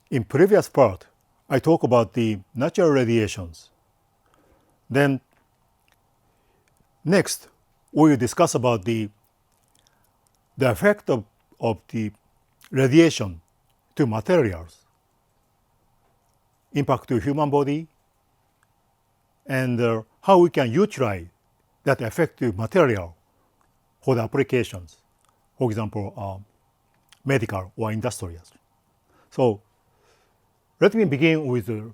In previous part, I talk about the natural radiations. Then next, we will discuss about the effect of the radiation to materials, impact to human body, and how we can utilize that effect to material for the applications, for example, medical or industrial. So let me begin with the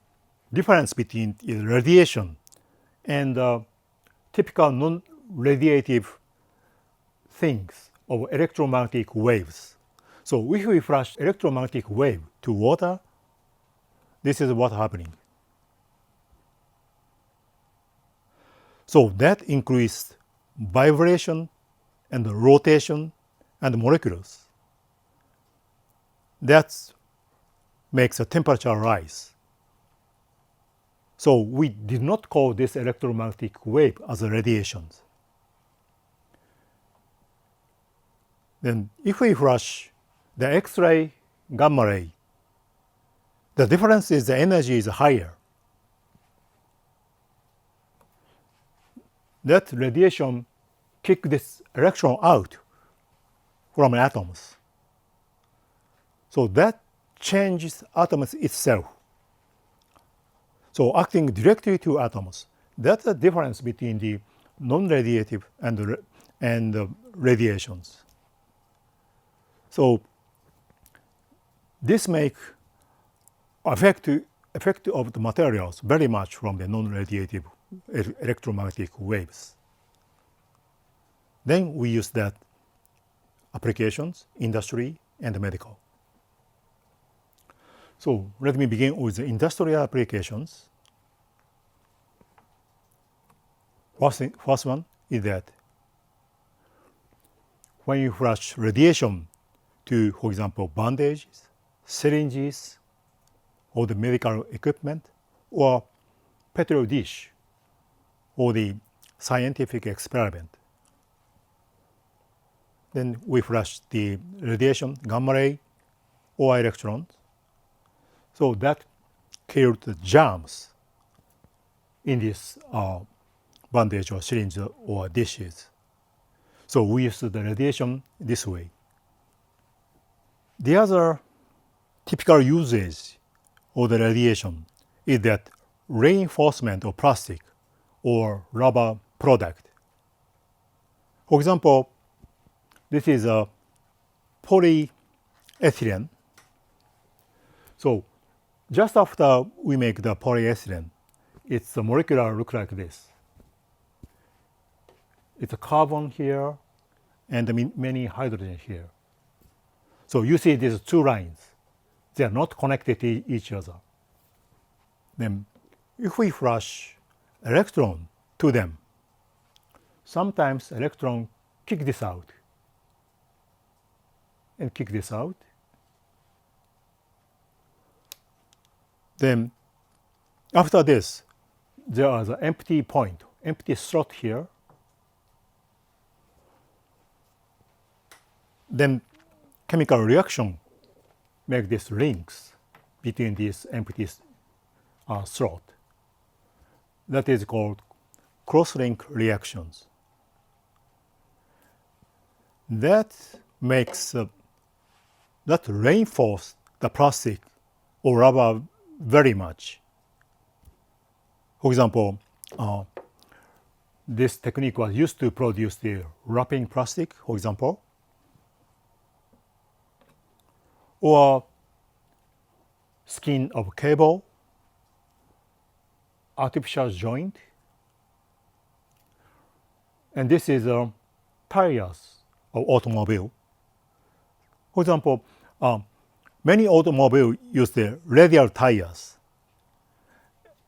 difference between radiation and typical non-radiative things of electromagnetic waves. So if we flash electromagnetic wave to water, this is what's happening. So that increased vibration and rotation and molecules. That makes the temperature rise. So we did not call this electromagnetic wave as a radiations. Then if we flash the X-ray, gamma ray, the difference is the energy is higher. That radiation kicks this electron out from atoms. So that changes atoms itself. So acting directly to atoms, that's the difference between the non-radiative and radiations. So this makes effect of the materials very much from the non-radiative electromagnetic waves. Then we use that applications, industry, and medical. So let me begin with the industrial applications. First one is that when you flash radiation to, for example, bandages, syringes, or the medical equipment, or petri dish, or the scientific experiment. Then we flash the radiation, gamma ray, or electrons. So that killed the germs in this bandage or syringe or dishes. So we use the radiation this way. The other typical usage of the radiation is that reinforcement of plastic or rubber product. For example, this is a polyethylene. So just after we make the polyethylene, its molecular look like this. It's a carbon here and many hydrogen here. So you see these two lines. They are not connected to each other. Then if we flash electron to them, sometimes electron kick this out and kick this out. Then after this, there is an empty point, empty slot here. Then chemical reaction make these links between these empty slot. That is called cross-link reactions. That makes that reinforce the plastic or rubber very much. For example, this technique was used to produce the wrapping plastic, for example, or skin of cable, artificial joint, and this is tires of automobile. For example, many automobiles use the radial tires,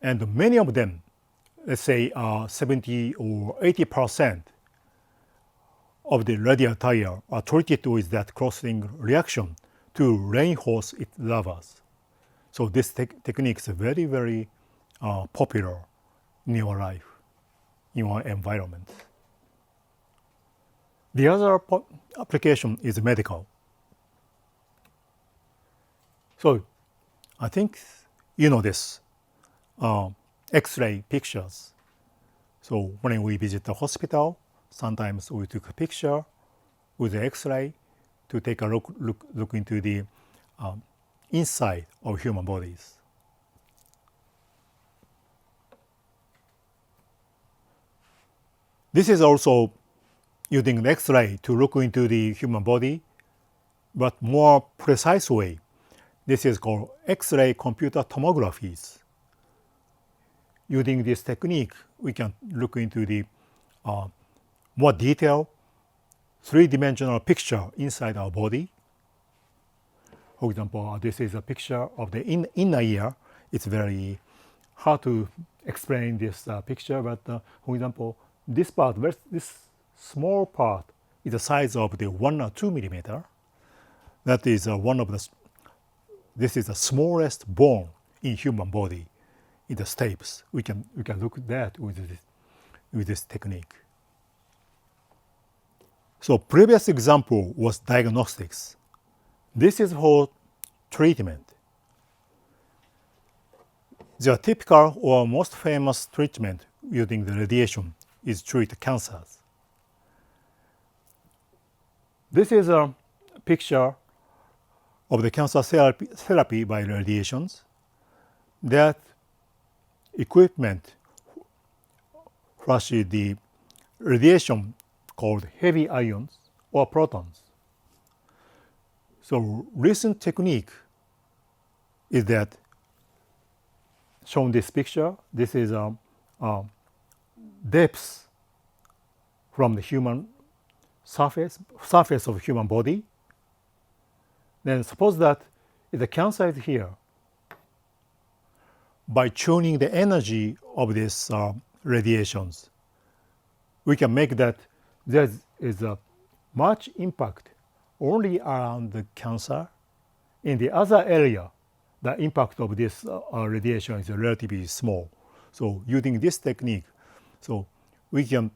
and many of them, let's say 70 or 80% of the radial tire are treated with that cross-link reaction to reinforce its rubbers. So this technique is very, very popular in your life, in your environment. The other application is medical. So I think you know this, X-ray pictures. So when we visit the hospital, sometimes we took a picture with the X-ray to take a look into the inside of human bodies. This is also using the X-ray to look into the human body, but more precise way. This is called X-ray computer tomographies. Using this technique, we can look into the more detailed three-dimensional picture inside our body. For example, this is a picture of the inner ear. It's very hard to explain this picture, but for example, this part, this small part, is the size of the 1 or 2 millimeter. That is one of the. This is the smallest bone in human body, in the stapes. We can look at that with this technique. So previous example was diagnostics. This is for treatment. The typical or most famous treatment using the radiation is to treat cancers. This is a picture of the cancer therapy by radiations. That equipment flashes the radiation called heavy ions or protons. So recent technique is that shown this picture. This is depth from the human surface of human body. Then suppose that if the cancer is here, by tuning the energy of these radiations, we can make that there is a much impact only around the cancer. In the other area, the impact of this radiation is relatively small. So using this technique, so we can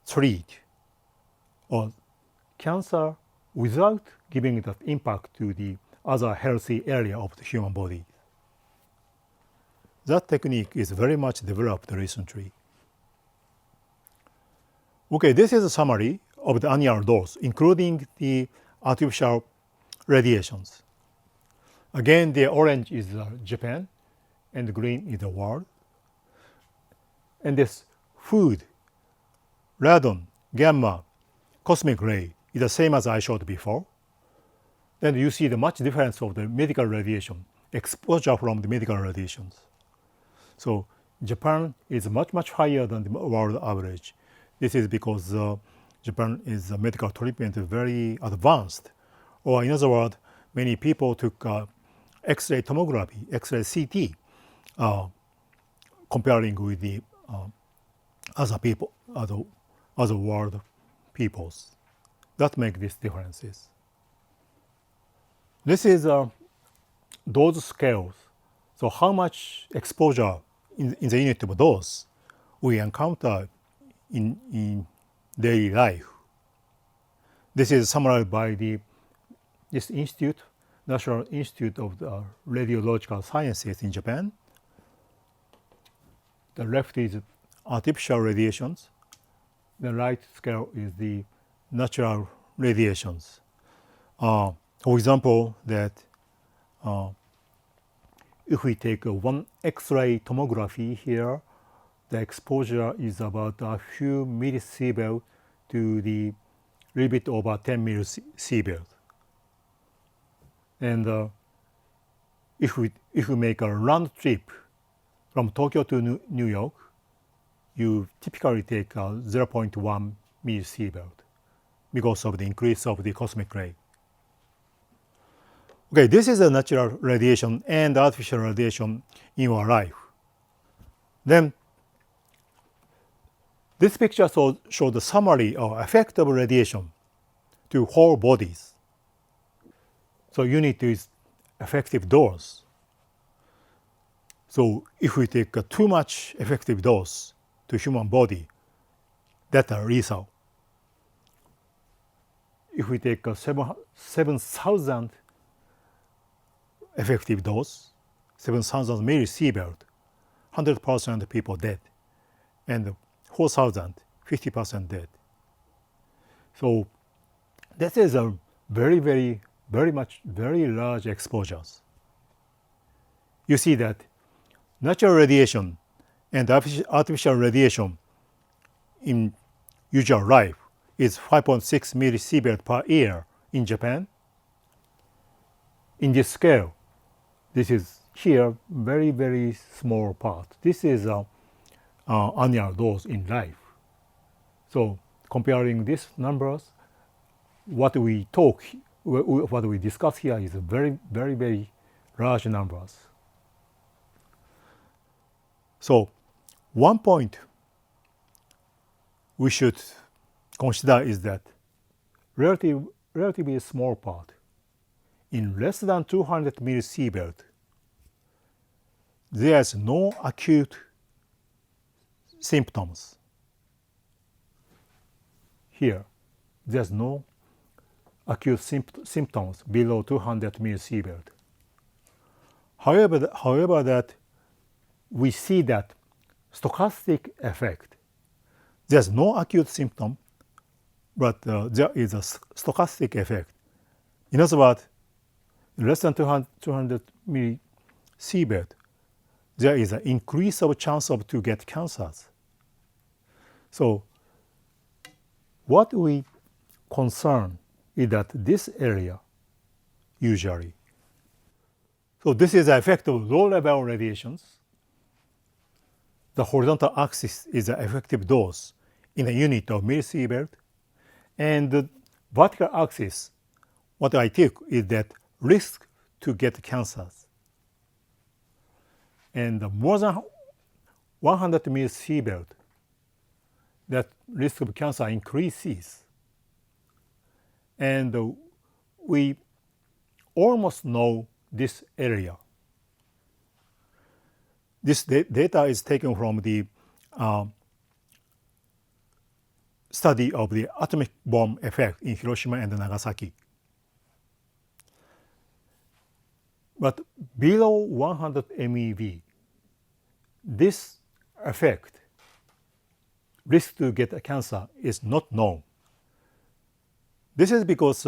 treat cancer without giving that impact to the other healthy area of the human body. That technique is very much developed recently. Okay, this is a summary of the annual dose, including the artificial radiations. Again, the orange is Japan, and the green is the world. And this food, radon, gamma, cosmic ray is the same as I showed before. Then you see the much difference of the medical radiation, exposure from the medical radiations. So Japan is much higher than the world average. This is because Japan is a medical treatment very advanced. Or in other words, many people took X-ray tomography, X-ray CT, comparing with the other people, other world peoples. That make these differences. This is dose scales. So how much exposure in the unit of dose we encounter in daily life. This is summarized by this institute, National Institute of the Radiological Sciences in Japan. The left is artificial radiations. The right scale is the natural radiations. For example, that if we take one X-ray tomography here, the exposure is about a few millisievert to the little bit over 10 millisievert. And if we make a round trip from Tokyo to New York, you typically take 0.1 millisievert because of the increase of the cosmic ray. Okay, this is a natural radiation and artificial radiation in our life. Then this picture shows the summary of effect of radiation to whole bodies. So unit is effective dose. So if we take too much effective dose to human body, that are lethal. If we take 7,000 effective dose, 7,000 millisievert, 100% people dead, and 4,000, 50% dead. So this is a very large exposures. You see that natural radiation and artificial radiation in usual life is 5.6 millisievert per year in Japan. In this scale, this is here very small part. This is a annual dose in life. So comparing these numbers, what we discuss here is very large numbers. So one point we should consider is that relatively small part, in less than 200 millisievert, there is no acute symptoms. Here, there's no acute symptoms below 200 millisievert. However, that we see that stochastic effect. There's no acute symptom, but there is a stochastic effect. In other words, less than 200 millisievert, there is an increase of chance to get cancers. So what we concern is that this area usually. So this is the effect of low-level radiations. The horizontal axis is the effective dose in a unit of millisievert, and the vertical axis, what I took is that risk to get cancers. And more than 100 millisievert, that risk of cancer increases. And we almost know this area. This data is taken from the study of the atomic bomb effect in Hiroshima and Nagasaki. But below 100 MeV, this effect, risk to get a cancer, is not known. This is because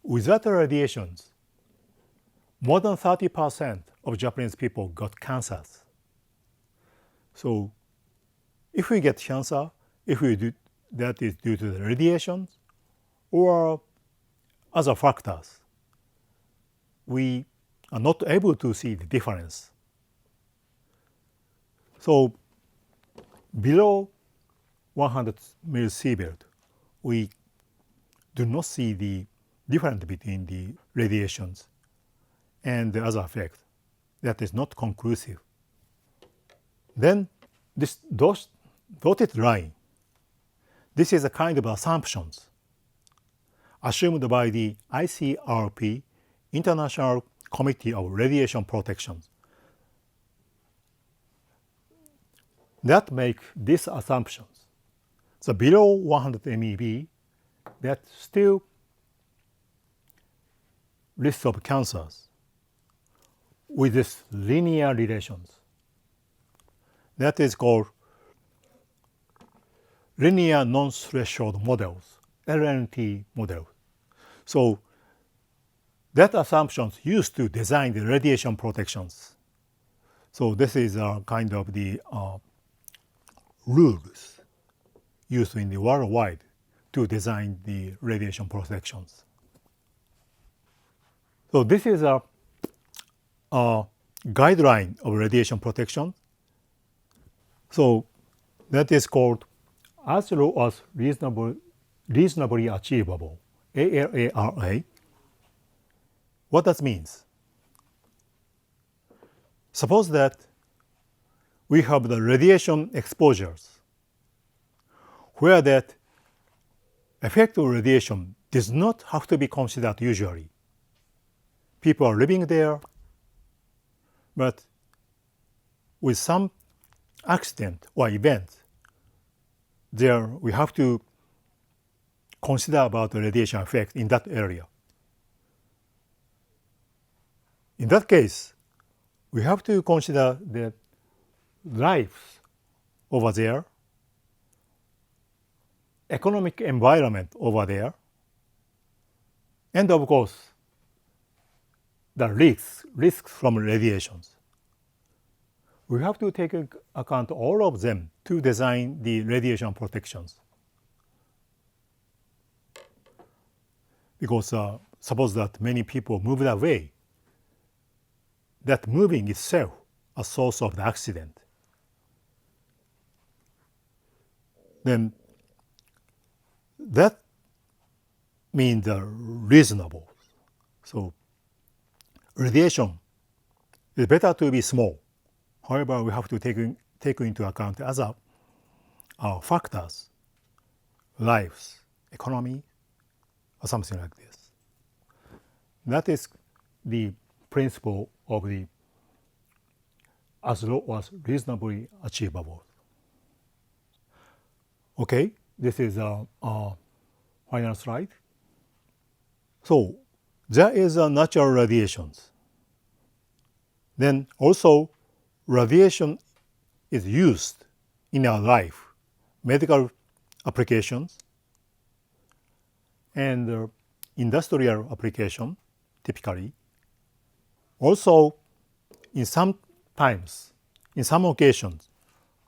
without radiations, more than 30% of Japanese people got cancers. So if we get cancer, that is due to the radiation or other factors, we are not able to see the difference. So below 100 millisievert, we do not see the difference between the radiations and the other effects. That is not conclusive. Then this dotted line, this is a kind of assumptions assumed by the ICRP, International Committee of Radiation Protection, that make these assumptions. So below 100 MeV, that still risk of cancers with this linear relations. That is called linear non-threshold models, LNT models. So that assumptions used to design the radiation protections. So this is a kind of the rules used in the worldwide to design the radiation protections. So this is a guideline of radiation protection. So that is called as low as reasonably achievable, ALARA. What that means? Suppose that we have the radiation exposures where that effective radiation does not have to be considered usually. People are living there, but with some accident or event, there we have to consider about the radiation effect in that area. In that case, we have to consider the life over there, economic environment over there, and of course, the risks from radiations. We have to take into account all of them to design the radiation protections. Because suppose that many people moved away, that moving itself a source of the accident. Then that means reasonable. So radiation is better to be small. However, we have to take into account other factors, lives, economy, or something like this. That is the principle of the as low as reasonably achievable. Okay, this is a final slide. So there is a natural radiations. Then also radiation is used in our life, medical applications and industrial application typically. Also, in some occasions,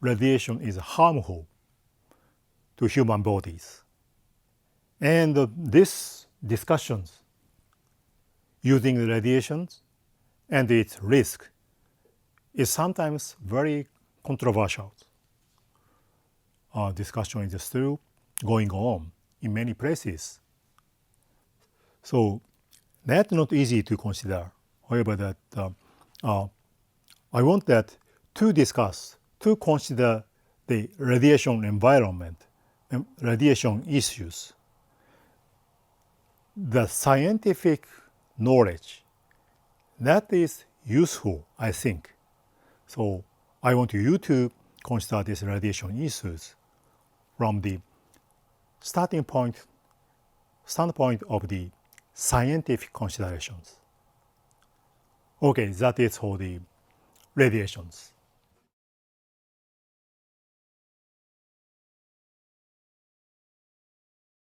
radiation is harmful to human bodies. And these discussions using the radiations and its risk is sometimes very controversial. Discussion is still going on in many places. So that's not easy to consider. However, that I want that to consider the radiation environment and radiation issues. The scientific knowledge that is useful, I think. So I want you to consider these radiation issues from the standpoint of the scientific considerations. Okay, that is for the radiations.